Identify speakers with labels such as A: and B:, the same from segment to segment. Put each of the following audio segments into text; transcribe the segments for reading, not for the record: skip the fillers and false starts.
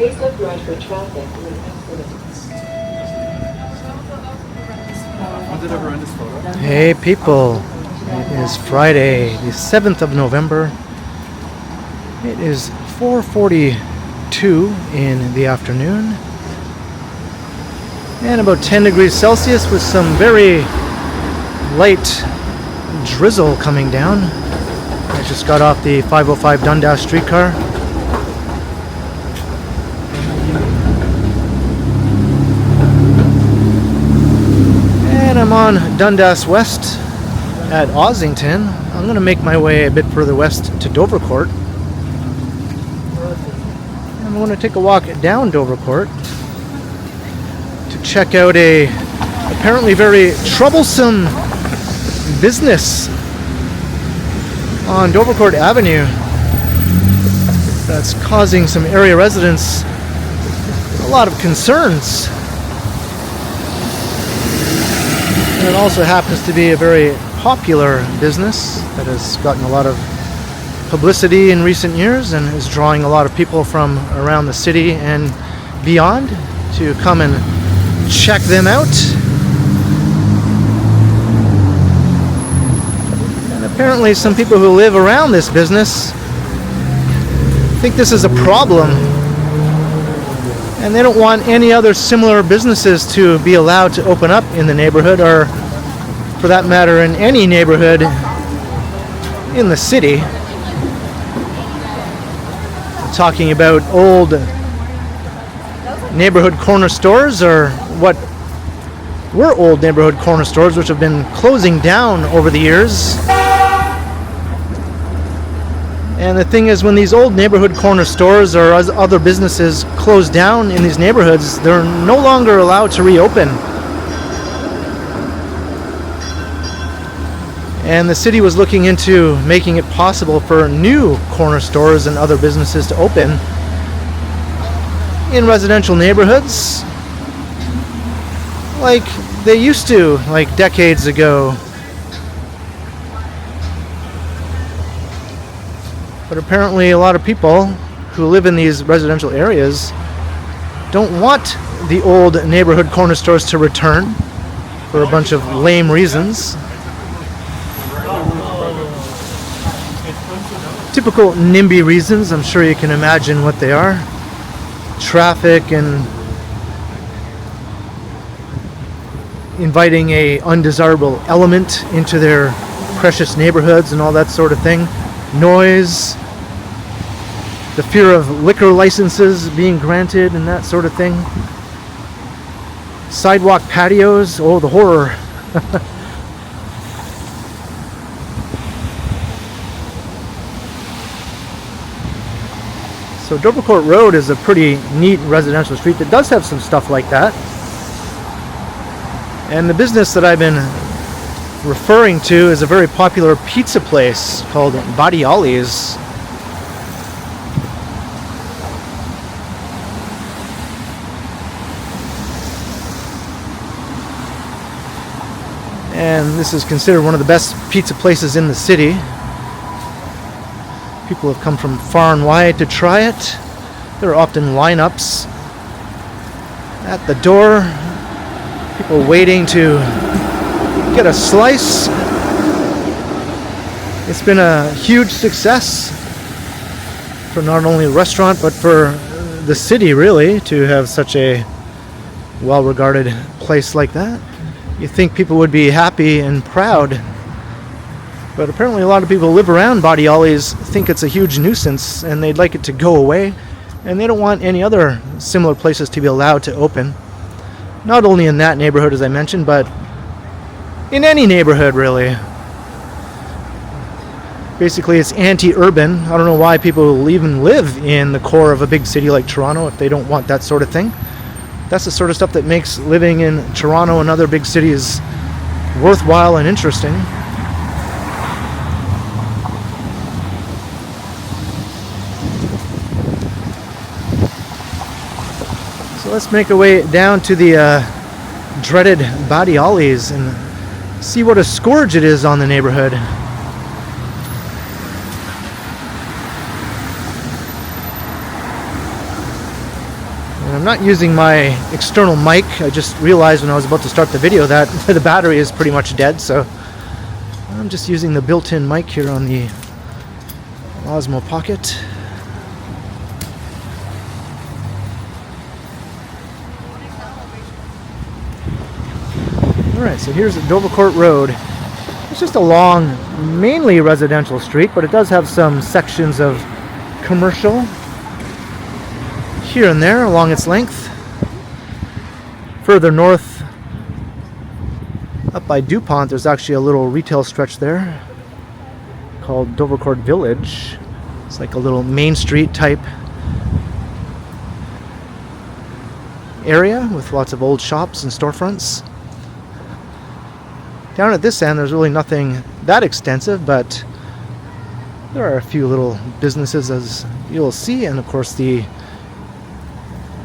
A: Please look right for traffic.
B: Hey people, it is Friday, the 7th of November. It is 4:42 in the afternoon and about 10 degrees Celsius with some very light drizzle coming down. I just got off the 505 Dundas streetcar. And I'm on Dundas West at Ossington. I'm going to make my way a bit further west to Dovercourt. I'm going to take a walk down Dovercourt to check out a apparently very troublesome business on Dovercourt Avenue that's causing some area residents a lot of concerns. And it also happens to be a very popular business that has gotten a lot of publicity in recent years and is drawing a lot of people from around the city and beyond to come and check them out. And apparently some people who live around this business think this is a problem, and they don't want any other similar businesses to be allowed to open up in the neighborhood, or for that matter in any neighborhood in the city. I'm talking about old neighborhood corner stores, or what were old neighborhood corner stores, which have been closing down over the years. And the thing is, when these old neighborhood corner stores or other businesses close down in these neighborhoods, they're no longer allowed to reopen. And the city was looking into making it possible for new corner stores and other businesses to open in residential neighborhoods like they used to, like decades ago. But apparently a lot of people who live in these residential areas don't want the old neighborhood corner stores to return for a bunch of lame reasons. Typical NIMBY reasons. I'm sure you can imagine what they are. Traffic and inviting a undesirable element into their precious neighborhoods and all that sort of thing. Noise, the fear of liquor licenses being granted and that sort of thing. Sidewalk patios, oh, the horror. So Dovercourt Road is a pretty neat residential street that does have some stuff like that. And the business that I've been referring to is a very popular pizza place called Badiali's. And this is considered one of the best pizza places in the city. People have come from far and wide to try it. There are often lineups at the door, people waiting to get a slice. It's been a huge success for not only the restaurant but for the city, really, to have such a well-regarded place like that. You think people would be happy and proud, but apparently a lot of people who live around Badiali's think it's a huge nuisance and they'd like it to go away, and they don't want any other similar places to be allowed to open. Not only in that neighborhood, as I mentioned, but in any neighborhood, really. Basically, it's anti-urban. I don't know why people will even live in the core of a big city like Toronto if they don't want that sort of thing. That's the sort of stuff that makes living in Toronto and other big cities worthwhile and interesting. So let's make our way down to the dreaded Badiali's and see what a scourge it is on the neighborhood. I'm not using my external mic. I just realized when I was about to start the video that the battery is pretty much dead, so I'm just using the built-in mic here on the Osmo Pocket. Alright, so here's Dovercourt Road. It's just a long, mainly residential street, but it does have some sections of commercial here and there along its length. Further north, up by DuPont, there's actually a little retail stretch there called Dovercourt Village. It's like a little Main Street type area with lots of old shops and storefronts. Down at this end, there's really nothing that extensive, but there are a few little businesses, as you'll see, and of course the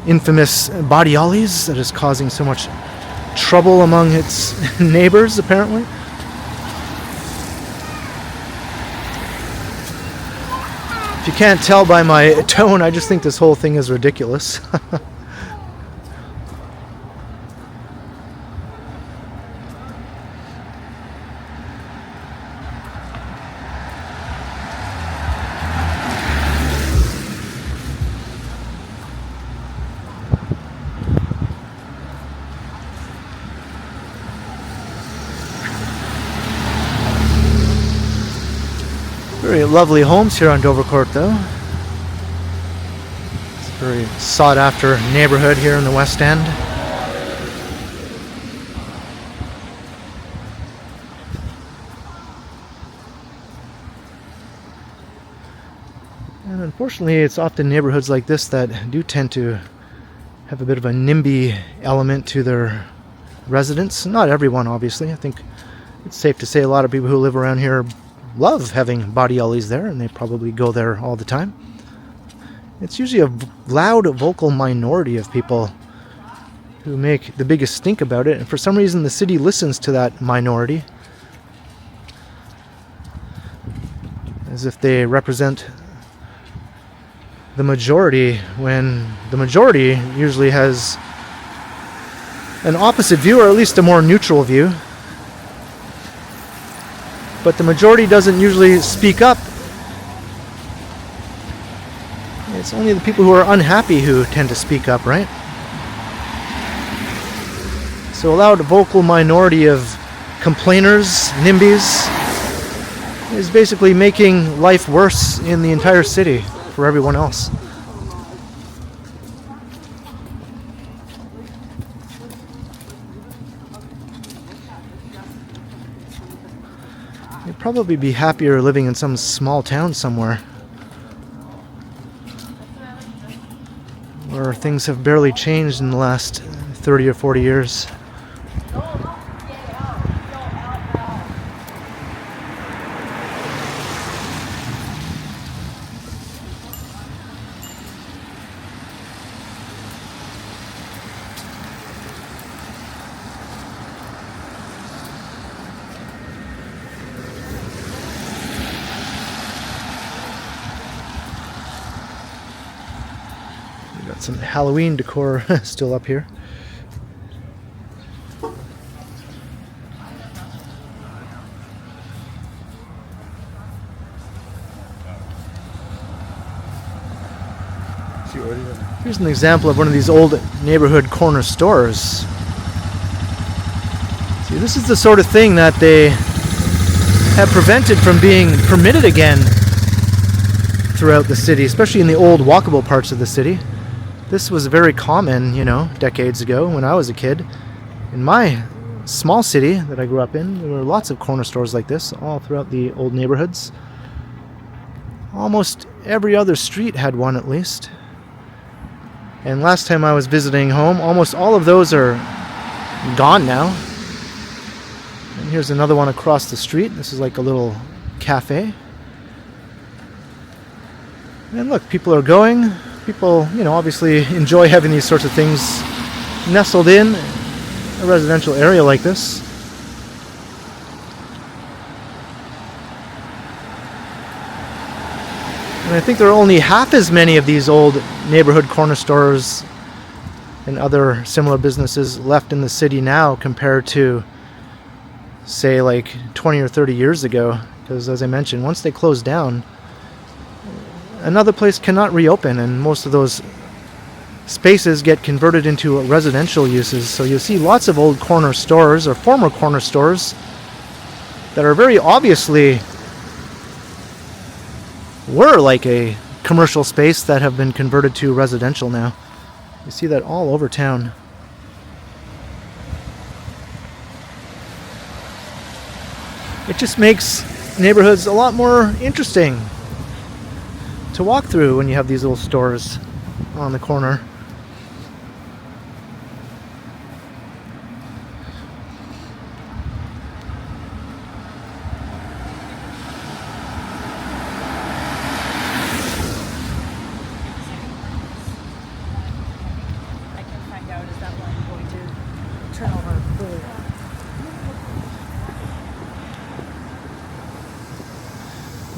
B: infamous body ollies that is causing so much trouble among its neighbors, apparently. If you can't tell by my tone, I just think this whole thing is ridiculous. Very lovely homes here on Dovercourt, though. It's a very sought-after neighborhood here in the West End. And unfortunately, it's often neighborhoods like this that do tend to have a bit of a NIMBY element to their residents. Not everyone, obviously. I think it's safe to say a lot of people who live around here love having body ollies there, and they probably go there all the time. It's usually a loud, vocal minority of people who make the biggest stink about it, and for some reason the city listens to that minority as if they represent the majority, when the majority usually has an opposite view, or at least a more neutral view. But the majority doesn't usually speak up. It's only the people who are unhappy who tend to speak up, right? So a loud vocal minority of complainers, NIMBYs, is basically making life worse in the entire city for everyone else. You'd probably be happier living in some small town somewhere, where things have barely changed in the last 30 or 40 years. Got some Halloween decor still up here. Here's an example of one of these old neighborhood corner stores. See, this is the sort of thing that they have prevented from being permitted again throughout the city, especially in the old walkable parts of the city. This was very common, decades ago when I was a kid. In my small city that I grew up in, there were lots of corner stores like this all throughout the old neighborhoods. Almost every other street had one at least. And last time I was visiting home, almost all of those are gone now. And here's another one across the street. This is like a little cafe. And look, people are going. People, obviously enjoy having these sorts of things nestled in a residential area like this. And I think there are only half as many of these old neighborhood corner stores and other similar businesses left in the city now compared to, say, like 20 or 30 years ago. Because as I mentioned, once they close down, another place cannot reopen, and most of those spaces get converted into residential uses. So you'll see lots of old corner stores or former corner stores that are very obviously were like a commercial space that have been converted to residential now. You see that all over town. It just makes neighborhoods a lot more interesting to walk through when you have these little stores on the corner.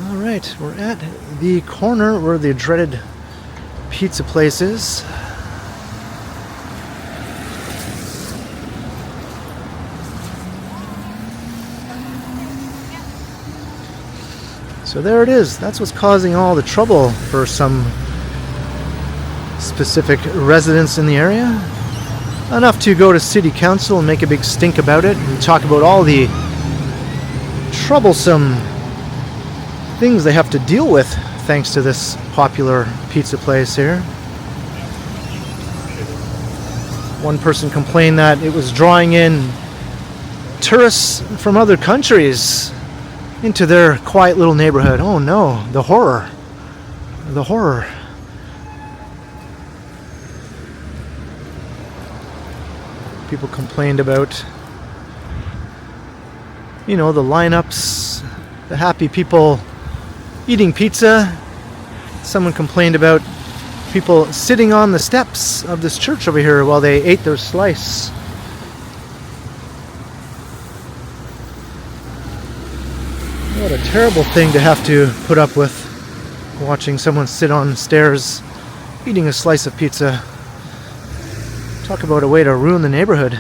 B: Alright, we're at the corner where the dreaded pizza place is. So there it is. That's what's causing all the trouble for some specific residents in the area. Enough to go to city council and make a big stink about it and talk about all the troublesome things they have to deal with thanks to this popular pizza place here. One person complained that it was drawing in tourists from other countries into their quiet little neighborhood. Oh no, the horror. The horror. People complained about, you know, the lineups, the happy people eating pizza. Someone complained about people sitting on the steps of this church over here while they ate their slice. What a terrible thing to have to put up with, watching someone sit on the stairs eating a slice of pizza. Talk about a way to ruin the neighborhood.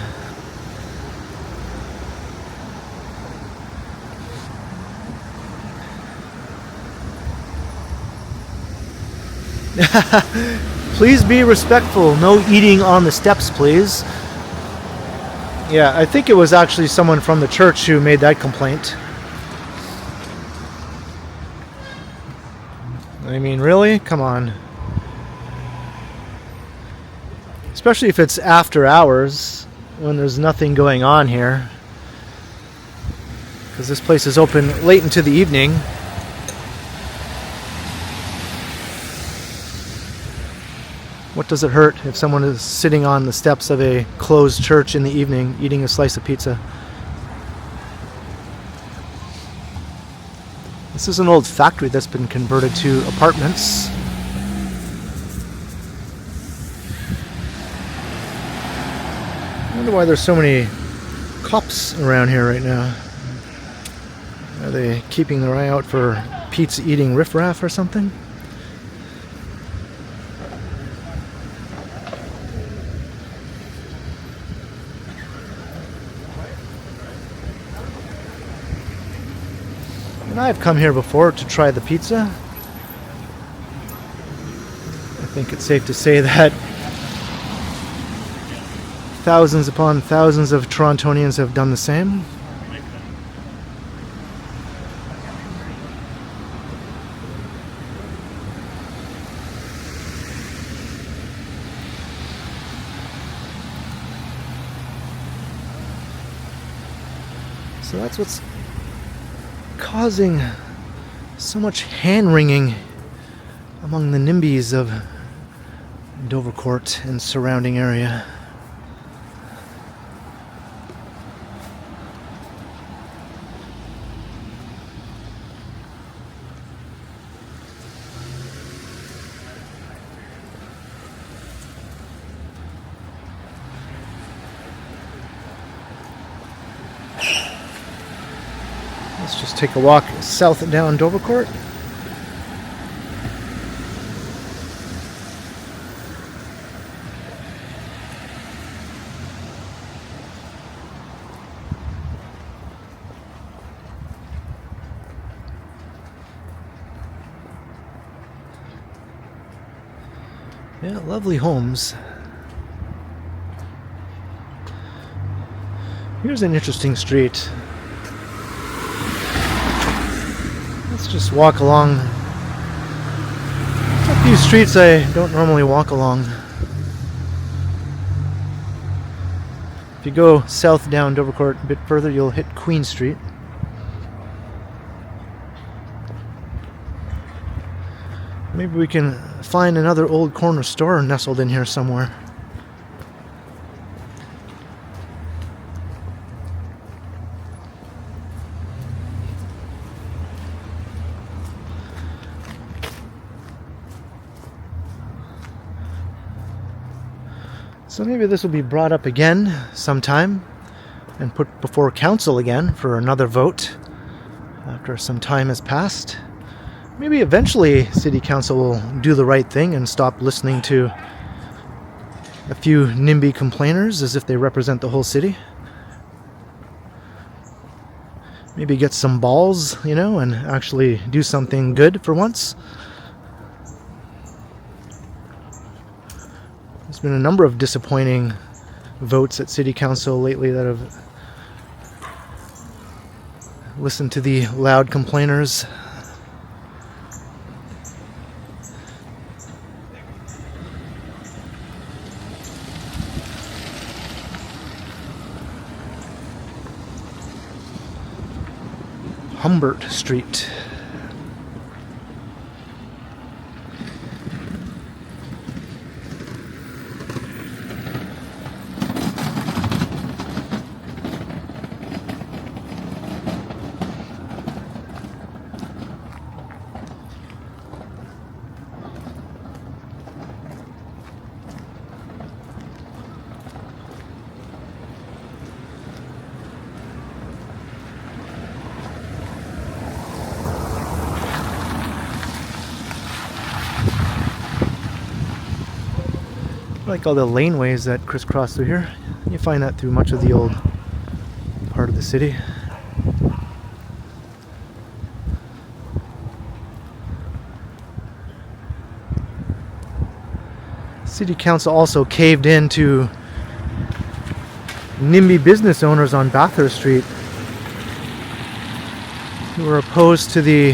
B: Please be respectful. No eating on the steps, please. Yeah, I think it was actually someone from the church who made that complaint. I mean, really? Come on. Especially if it's after hours, when there's nothing going on here. Because this place is open late into the evening. What does it hurt if someone is sitting on the steps of a closed church in the evening eating a slice of pizza? This is an old factory that's been converted to apartments. I wonder why there's so many cops around here right now. Are they keeping their eye out for pizza eating riffraff or something? And I've come here before to try the pizza. I think it's safe to say that thousands upon thousands of Torontonians have done the same. So that's what's causing so much hand-wringing among the NIMBYs of Dovercourt and surrounding area. Let's just take a walk south down Dovercourt. Yeah, lovely homes. Here's an interesting street. Let's just walk along a few streets I don't normally walk along. If you go south down Dovercourt a bit further, you'll hit Queen Street. Maybe we can find another old corner store nestled in here somewhere. So maybe this will be brought up again sometime and put before council again for another vote after some time has passed. Maybe eventually City Council will do the right thing and stop listening to a few NIMBY complainers as if they represent the whole city. Maybe get some balls, and actually do something good for once. There's been a number of disappointing votes at City Council lately that have listened to the loud complainers. Humbert Street. I like all the laneways that crisscross through here. You find that through much of the old part of the city. City Council also caved in to NIMBY business owners on Bathurst Street who were opposed to the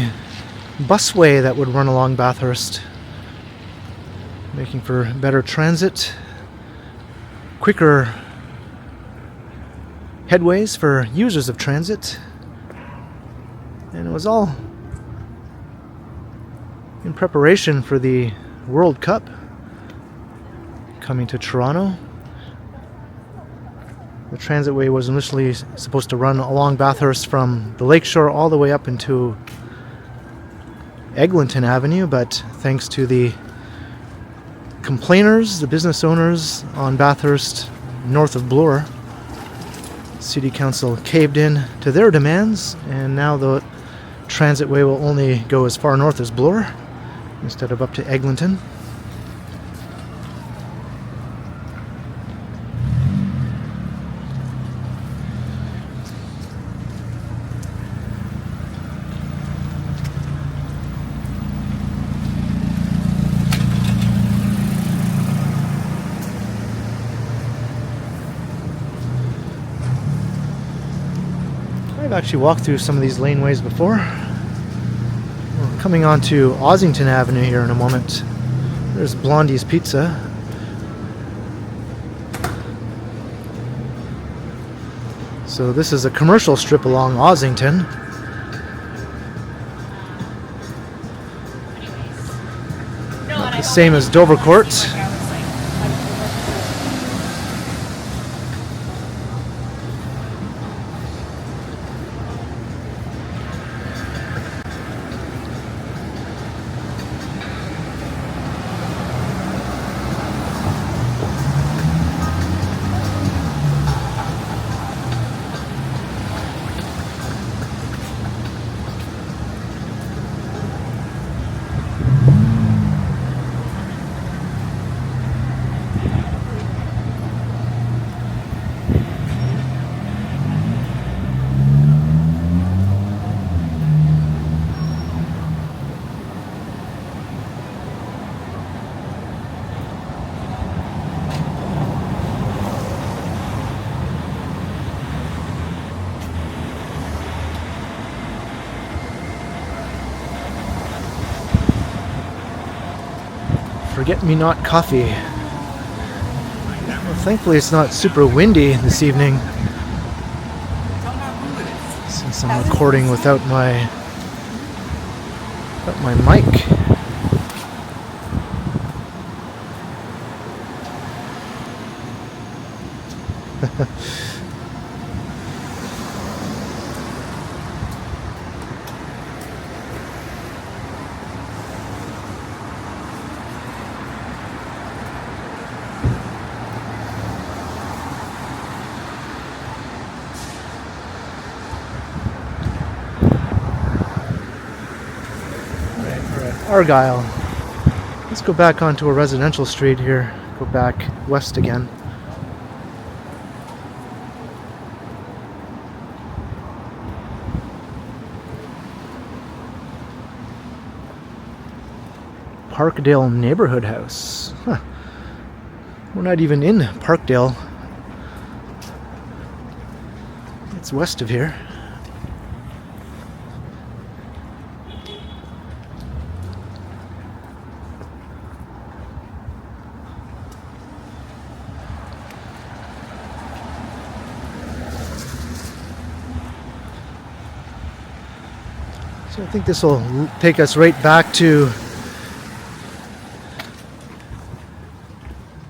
B: busway that would run along Bathurst, making for better transit, quicker headways for users of transit. And it was all in preparation for the World Cup coming to Toronto. The transitway was initially supposed to run along Bathurst from the lakeshore all the way up into Eglinton Avenue, but thanks to the complainers, the business owners on Bathurst north of Bloor, City Council caved in to their demands, and now the transitway will only go as far north as Bloor instead of up to Eglinton. I've actually walked through some of these laneways before. We're coming on to Ossington Avenue here in a moment. There's Blondie's Pizza. So this is a commercial strip along Ossington. The same as Dovercourt. forget-me-not coffee. Well, thankfully it's not super windy this evening, since I'm recording without my mic. Argyle. Let's go back onto a residential street here. Go back west again. Parkdale Neighborhood House. Huh. We're not even in Parkdale. It's west of here. So I think this will take us right back to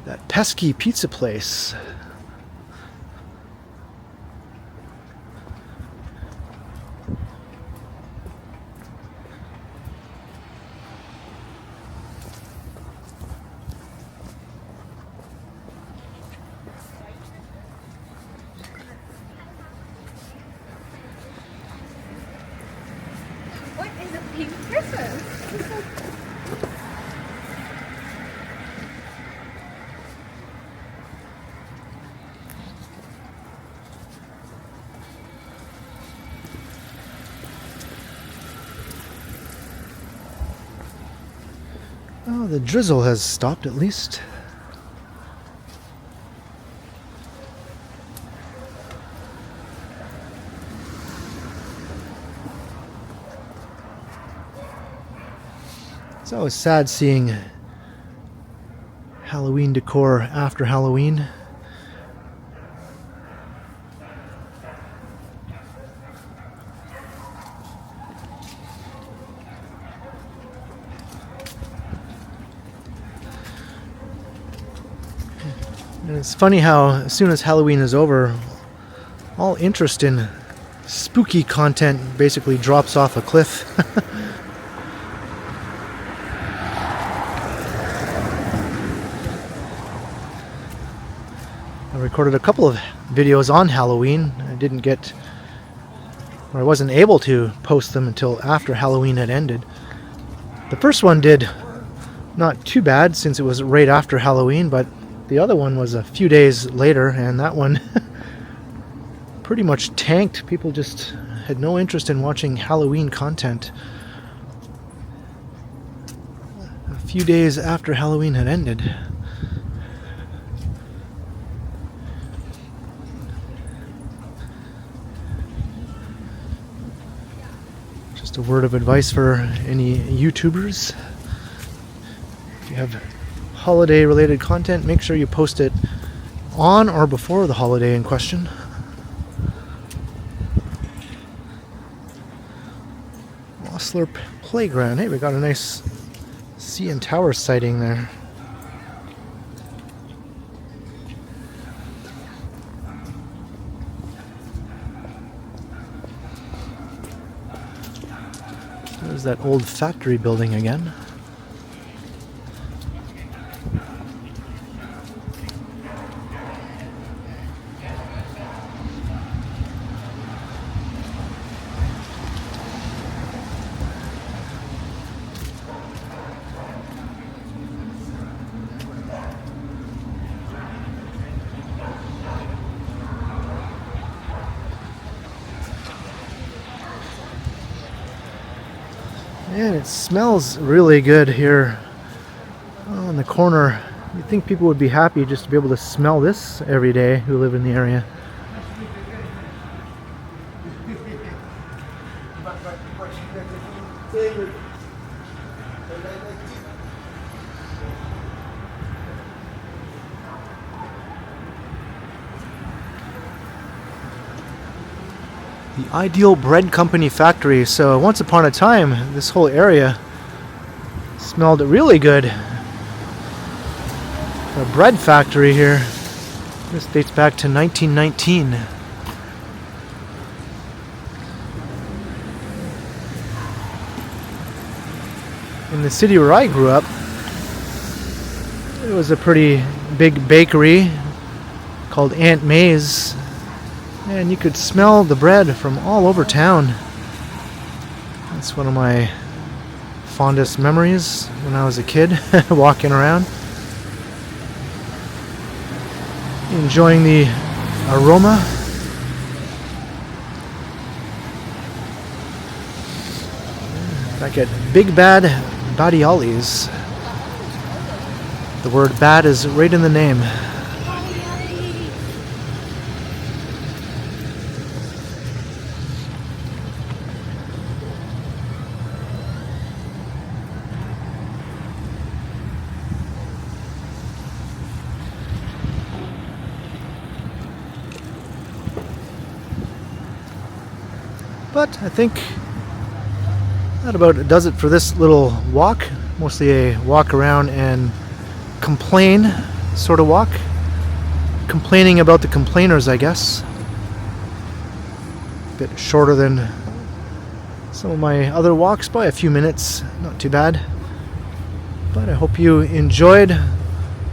B: that pesky pizza place.
A: What is a pink Christmas?
B: Oh, the drizzle has stopped at least. It's always sad seeing Halloween decor after Halloween. And it's funny how as soon as Halloween is over, all interest in spooky content basically drops off a cliff. I recorded a couple of videos on Halloween. I wasn't able to post them until after Halloween had ended. The first one did not too bad since it was right after Halloween, but the other one was a few days later, and that one pretty much tanked. People just had no interest in watching Halloween content a few days after Halloween had ended. Just a word of advice for any YouTubers. If you have holiday related content, make sure you post it on or before the holiday in question. Osler Playground. Hey, we got a nice CN Tower sighting there. There's that old factory building again. Man, it smells really good here on the corner. You'd think people would be happy just to be able to smell this every day who live in the area. The Ideal Bread Company factory. So once upon a time, this whole area smelled really good. A bread factory here. This dates back to 1919. In the city where I grew up, it was a pretty big bakery called Aunt May's, and you could smell the bread from all over town. That's one of my fondest memories when I was a kid, walking around, enjoying the aroma. Back at Big Bad Badiali's. The word bad is right in the name. But I think that about does it for this little walk. Mostly a walk around and complain sort of walk. Complaining about the complainers, I guess. A bit shorter than some of my other walks by a few minutes. Not too bad. But I hope you enjoyed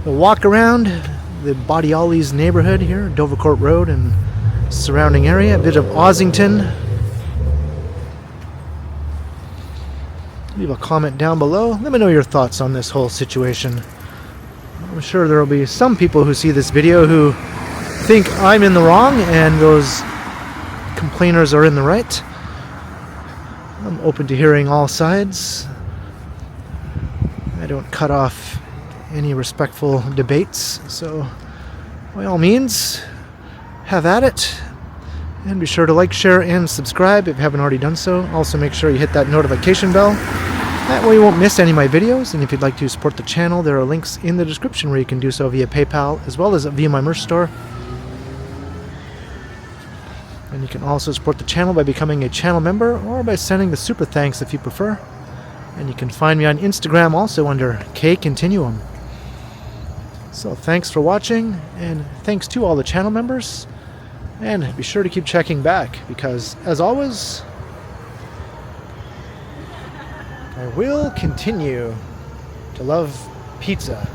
B: the walk around the Badiali's neighborhood here, Dovercourt Road and surrounding area. A bit of Ossington. Leave a comment down below. Let me know your thoughts on this whole situation. I'm sure there will be some people who see this video who think I'm in the wrong and those complainers are in the right. I'm open to hearing all sides. I don't cut off any respectful debates, so by all means, have at it. And be sure to like, share, and subscribe if you haven't already done so. Also make sure you hit that notification bell. That way you won't miss any of my videos. And if you'd like to support the channel, there are links in the description where you can do so via PayPal as well as via my merch store. And you can also support the channel by becoming a channel member or by sending the super thanks if you prefer. And you can find me on Instagram also under KContinuum. So thanks for watching, and thanks to all the channel members. And be sure to keep checking back, because, as always, I will continue to love pizza.